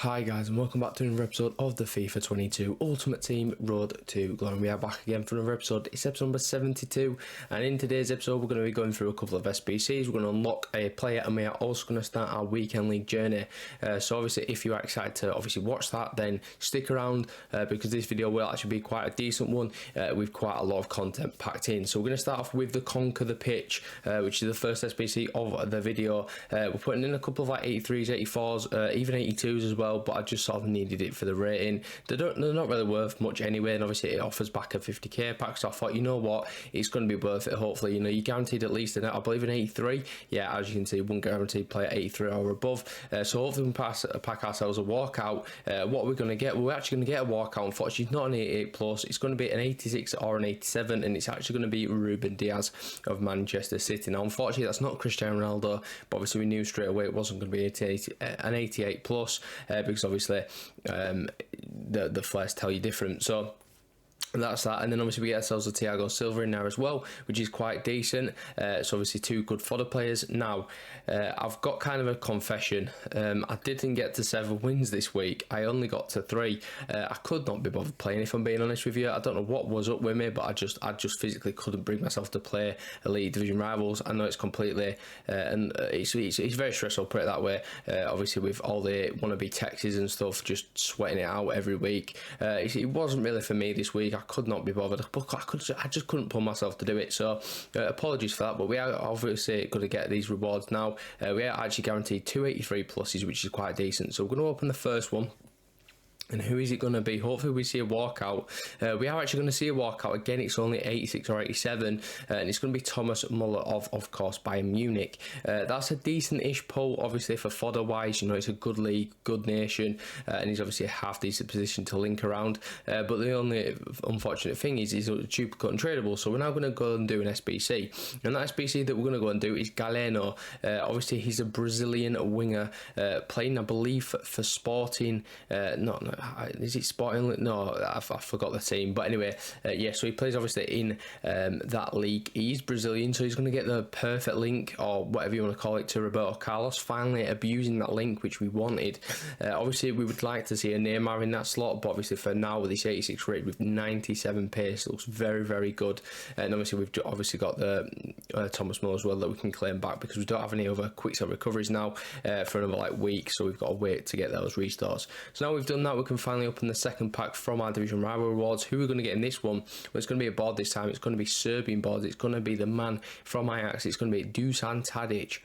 Hi guys, and welcome back to another episode of the FIFA 22 Ultimate Team Road to Glory. We are back again for another episode. It's episode number 72, and in today's episode we're going to be going through a couple of SBCs. We're going to unlock a player, and we are also going to start our weekend league journey. So obviously if you are excited to watch that, then stick around because this video will actually be quite a decent one with quite a lot of content packed in. So we're going to start off with the Conquer the Pitch, which is the first SBC of the video. We're putting in a couple of like 83s, 84s, even 82s as well, but I just sort of needed it for the rating. They're not really worth much anyway, and obviously it offers back a 50k pack, so I thought, you know what, it's going to be worth it. Hopefully, you know, you guaranteed at least I believe an 83. Yeah, as you can see, one guaranteed player 83 or above. So hopefully we can pack ourselves a walkout. What we're going to get, we're actually going to get a walkout. Unfortunately, it's not an 88 plus. It's going to be an 86 or an 87, and it's actually going to be Ruben Diaz of Manchester City. Now, unfortunately, that's not Cristiano Ronaldo, but obviously we knew straight away it wasn't going to be an 88 plus because obviously the flares tell you different. So that's that, and then obviously we get ourselves a Thiago Silva in there as well, which is quite decent. So obviously two good fodder players. Now I've got kind of a confession. I didn't get to 7 wins this week. I only got to 3. I could not be bothered playing, if I'm being honest with you. I don't know what was up with me, but I just physically couldn't bring myself to play Elite Division Rivals. I know it's completely and it's very stressful, put it that way. Obviously with all the wannabe texts and stuff, just sweating it out every week. It wasn't really for me this week. I could not be bothered. I just couldn't pull myself to do it. So apologies for that. But we are obviously going to get these rewards now. We are actually guaranteed 283 pluses, which is quite decent. So we're going to open the first one. And who is it going to be? Hopefully we see a walkout. We are actually going to see a walkout. Again, it's only 86 or 87. And it's going to be Thomas Muller of course, Bayern Munich. That's a decent-ish pull, obviously, for fodder-wise. You know, it's a good league, good nation. And he's obviously a half-decent position to link around. But the only unfortunate thing is he's a duplicate and tradable. So we're now going to go and do an SBC. And that SBC that we're going to go and do is Galeno. Obviously, he's a Brazilian winger playing, I believe, for Sporting. Is it Sporting? No, I forgot the team. But anyway, yeah, so he plays obviously in that league. He's Brazilian, so he's going to get the perfect link, or whatever you want to call it, to Roberto Carlos, finally abusing that link, which we wanted. Obviously, we would like to see a Neymar in that slot, but obviously for now, with this 86 rate with 97 pace, looks very, very good. And obviously, we've got the Thomas Muller as well that we can claim back, because we don't have any other quick set recoveries now for another week, so we've got to wait to get those restores. So now we've done that, we can finally open the second pack from our Division Rival rewards. Who we're going to get in this one? Well, it's going to be a board this time. It's going to be Serbian board. It's going to be the man from Ajax. It's going to be Dusan Tadic.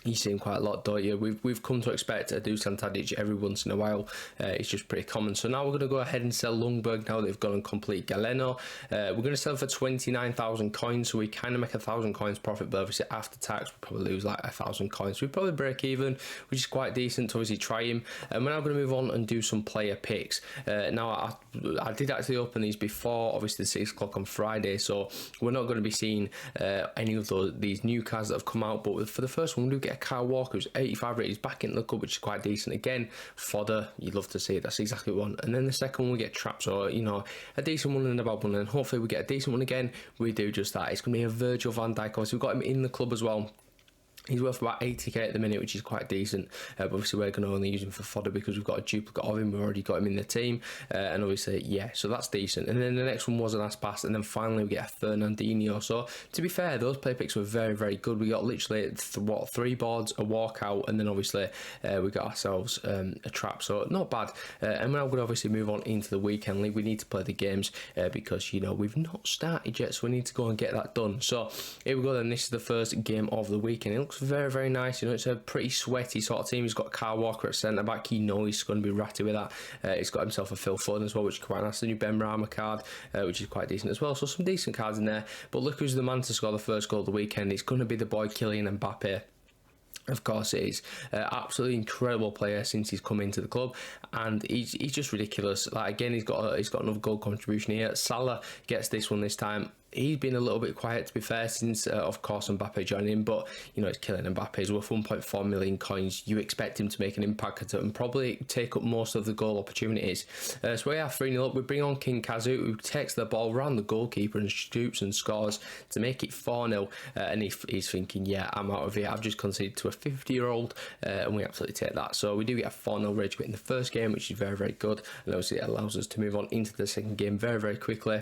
You see him quite a lot, don't you? We've come to expect a Dusan Tadic every once in a while. It's just pretty common. So now we're going to go ahead and sell Lundberg now that they've gone and complete Galeno. We're going to sell for 29,000 coins, so we kind of make 1,000 coins profit, but obviously after tax we probably lose like 1,000 coins. So we probably break even, which is quite decent to obviously try him. And we're now going to move on and do some player picks. Now I did actually open these before obviously the 6 o'clock on Friday, so we're not going to be seeing any of these new cards that have come out. But for the first one, we do get a Kyle Walker who's 85 rated. He's back in the club, which is quite decent. Again, fodder, you'd love to see it. That's exactly what we want. And then the second one, we get traps, or you know, a decent one and a bad one, and hopefully we get a decent one again. We do just that. It's going to be a Virgil van Dijk. Obviously we've got him in the club as well. He's worth about 80k at the minute, which is quite decent. But obviously, we're going to only use him for fodder because we've got a duplicate of him. We've already got him in the team. And obviously, yeah, so that's decent. And then the next one was an Aspas. And then finally, we get a Fernandinho. So, to be fair, those play picks were very, very good. We got literally, 3 boards, a walkout. And then obviously, we got ourselves a trap. So, not bad. And we're now going to obviously move on into the weekend league. We need to play the games because, you know, we've not started yet. So, we need to go and get that done. So, here we go then. This is the first game of the weekend. It looks very, very nice. You know, it's a pretty sweaty sort of team. He's got Kyle Walker at centre back. You know he's going to be ratty with that. He's got himself a Phil Foden as well, which is quite nice. The new Ben Rama card, which is quite decent as well. So some decent cards in there. But look who's the man to score the first goal of the weekend. It's going to be the boy Kylian Mbappe. Of course it is. Absolutely incredible player since he's come into the club, and he's just ridiculous. Like, again, he's got another goal contribution here. Salah gets this one this time. he's been a little bit quiet, to be fair, since of course Mbappe joined in, but you know, it's killing Mbappe. He's worth 1.4 million coins. You expect him to make an impact and probably take up most of the goal opportunities. So we are 3-0 up. We bring on King Kazu, who takes the ball around the goalkeeper and shoots and scores to make it 4-0. And he's thinking, yeah, I'm out of here. I've just conceded to a 50-year-old, and we absolutely take that. So we do get a 4-0 rage quit in the first game, which is very, very good. And obviously it allows us to move on into the second game very, very quickly.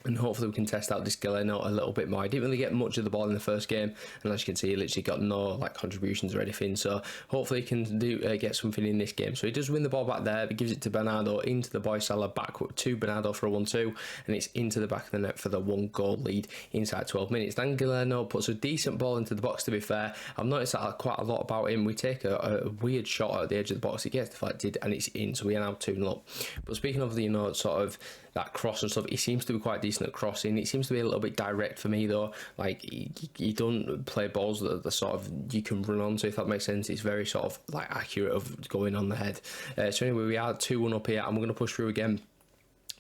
And hopefully we can test out this Galeno a little bit more. I didn't really get much of the ball in the first game, and as you can see, he literally got no like contributions or anything. So hopefully he can get something in this game. So he does win the ball back there. He gives it to Bernardo into the boy Salah, back to Bernardo for a 1-2, and it's into the back of the net for the 1-goal lead inside 12 minutes. Then Galeno puts a decent ball into the box. To be fair, I've noticed that quite a lot about him. We take a weird shot at the edge of the box. It gets deflected and it's in. So we are now 2-0 up. But speaking of the, you know, sort of that cross and stuff, he seems to be quite decent at crossing. It seems to be a little bit direct for me though. Like you don't play balls that are sort of you can run onto, if that makes sense. It's very sort of like accurate of going on the head. So anyway, we are 2-1 up here, and we're going to push through again.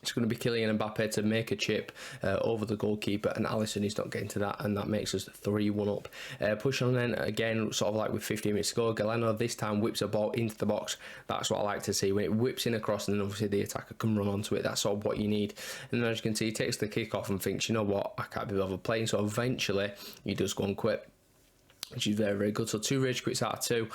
It's going to be Kylian Mbappe to make a chip over the goalkeeper, and Alisson is not getting to that, and that makes us 3-1 up. Push on then again, sort of like with 15 minutes to go. Galeno this time whips a ball into the box. That's what I like to see, when it whips in across, and then obviously the attacker can run onto it. That's sort of what you need. And then as you can see, he takes the kick off and thinks, you know what, I can't be bothered playing. So eventually he does go and quit, which is very, very good. So 2 rage quits out of 2,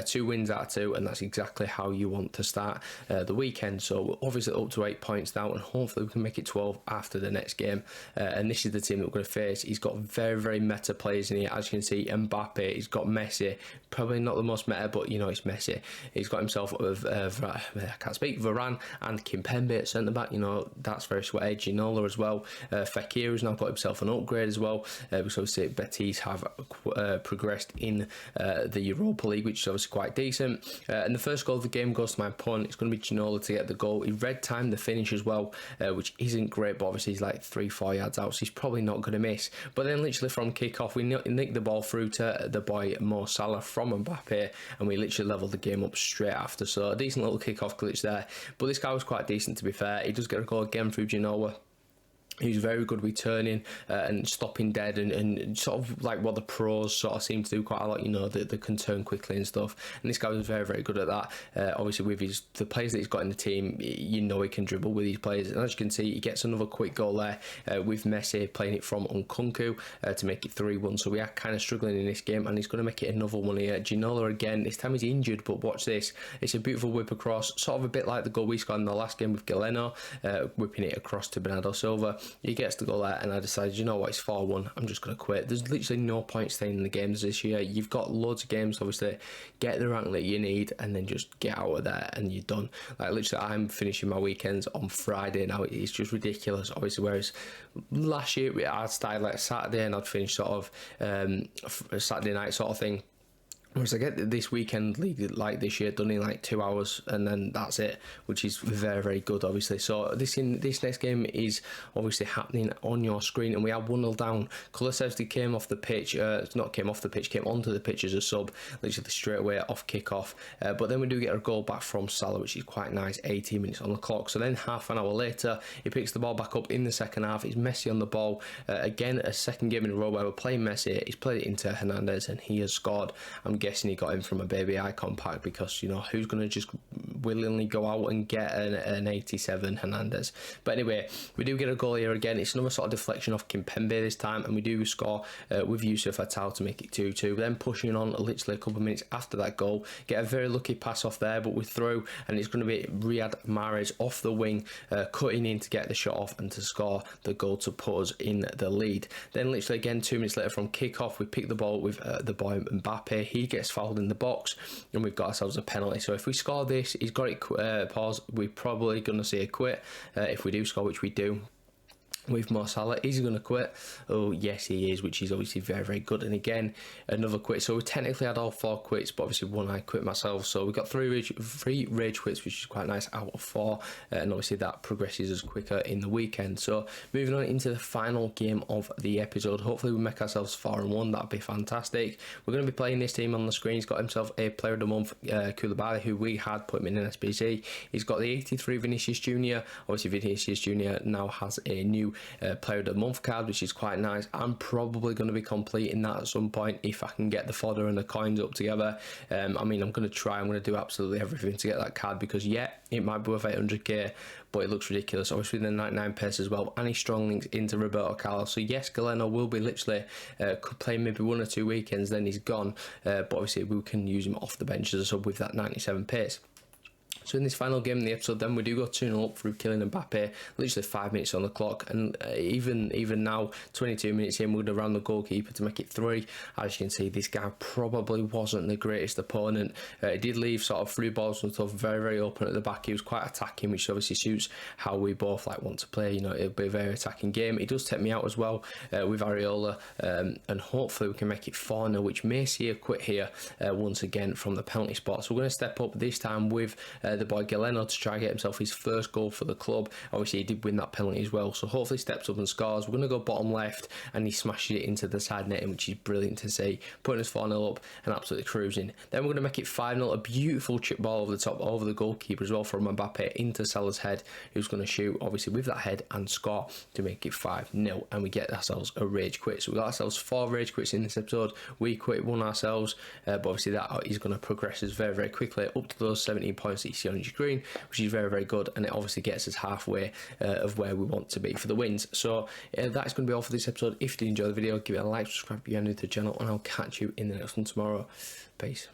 2 wins out of 2, and that's exactly how you want to start the weekend. So we're obviously up to 8 points now, and hopefully we can make it 12 after the next game. And this is the team that we're going to face. He's got very, very meta players in here. As you can see, Mbappe, he's got Messi, probably not the most meta, but you know, it's Messi. He's got himself I can't speak, Varane and Kimpembe at centre back. You know, that's very sweaty. Ginola as well. Fekir has now got himself an upgrade as well, because obviously Betis have progressed in the Europa League, which is obviously quite decent. And the first goal of the game goes to my opponent. It's going to be Ginola to get the goal. He red timed the finish as well, which isn't great, but obviously he's like 3-4 yards out, so he's probably not going to miss. But then literally from kick-off, we nick the ball through to the boy Mo Salah from Mbappe, and we literally leveled the game up straight after. So a decent little kick-off glitch there. But this guy was quite decent, to be fair. He does get a goal again through Ginola. He's very good returning and stopping dead, and sort of like what the pros sort of seem to do quite a lot, you know, they can turn quickly and stuff. And this guy was very, very good at that. Obviously with the players that he's got in the team, you know, he can dribble with these players. And as you can see, he gets another quick goal there with Messi playing it from Nkunku to make it 3-1. So we are kind of struggling in this game, and he's going to make it another one here. Ginola again, this time he's injured, but watch this. It's a beautiful whip across, sort of a bit like the goal we scored in the last game with Galeno, whipping it across to Bernardo Silva. He gets the goal there, and I decided, you know what, it's 4-1, I'm just going to quit. There's literally no point staying in the games this year. You've got loads of games, obviously. Get the rank that you need, and then just get out of there, and you're done. Like, literally, I'm finishing my weekends on Friday now. It's just ridiculous, obviously, whereas last year, I'd start like Saturday, and I'd finish sort of Saturday night sort of thing. Whereas I get this weekend league like this year done in like 2 hours, and then that's it, which is very, very good, obviously. So this next game is obviously happening on your screen, and we are 1-0 down. Kulusevski came off the pitch, came onto the pitch as a sub, literally straight away off kick-off. But then we do get a goal back from Salah, which is quite nice, 18 minutes on the clock. So then half an hour later, he picks the ball back up in the second half. It's Messi on the ball. Again, a second game in a row where we're playing Messi. He's played it into Hernandez, and he has scored. I'm guessing he got him from a baby icon pack, because you know, who's going to just willingly go out and get an 87 Hernandez? But anyway, we do get a goal here again. It's another sort of deflection off Kimpembe this time, and we do score with Yusuf Attal to make it 2-2. Then pushing on literally a couple of minutes after that goal, get a very lucky pass off there, but we're through, and it's going to be Riyad Mahrez off the wing, cutting in to get the shot off and to score the goal to put us in the lead. Then literally again 2 minutes later from kick-off, we pick the ball with the boy Mbappe. He gets fouled in the box, and we've got ourselves a penalty. So if we score this, he's got it pause, we're probably going to see a quit. If we do score, which we do, with Mo Salah, is he going to quit? Oh yes, he is, which is obviously very, very good. And again, another quit. So we technically had all 4 quits, but obviously one I quit myself. So we got three rage quits, which is quite nice out of 4, and obviously that progresses us quicker in the weekend. So moving on into the final game of the episode, hopefully we make ourselves 4-1. That'd be fantastic. We're going to be playing this team on the screen. He's got himself a player of the month, Koulibaly, who we had put him in an SBC. He's got the 83 Vinicius Junior. Obviously Vinicius Junior now has a new Player of the Month card, which is quite nice. I'm probably going to be completing that at some point if I can get the fodder and the coins up together. I mean, I'm going to try. I'm going to do absolutely everything to get that card because, yeah, it might be worth 800k, but it looks ridiculous. Obviously, the 99 pace as well, and his strong links into Roberto Carlos. So yes, Galeno will be literally could play maybe 1 or 2 weekends, then he's gone. But obviously, we can use him off the bench as a sub with that 97 pace. So in this final game in the episode, then we do go 2-0 up through killing Mbappe, literally 5 minutes on the clock, and even now, 22 minutes in, we're going to round the goalkeeper to make it 3. As you can see, this guy probably wasn't the greatest opponent. He did leave sort of through balls and stuff very, very open at the back. He was quite attacking, which obviously suits how we both want to play. You know, it'll be a very attacking game. He does take me out as well with Areola, and hopefully we can make it 4-0, which may see a quit here once again from the penalty spot. So we're going to step up this time with the boy Galeno to try and get himself his first goal for the club. Obviously he did win that penalty as well, so hopefully he steps up and scores. We're going to go bottom left and he smashes it into the side netting, which is brilliant to see, putting us 4-0 up and absolutely cruising. Then we're going to make it 5-0, a beautiful chip ball over the top, over the goalkeeper as well from Mbappe into Salah's head, who's going to shoot obviously with that head and score to make it 5-0, and we get ourselves a rage quit. So we got ourselves 4 rage quits in this episode. We quit one ourselves, but obviously that is going to progress us very, very quickly up to those 17 points that you see on your screen, which is very, very good, and it obviously gets us halfway of where we want to be for the wins. So that's going to be all for this episode. If you did enjoy the video, give it a like, subscribe if you're new to the channel, and I'll catch you in the next one tomorrow. Peace.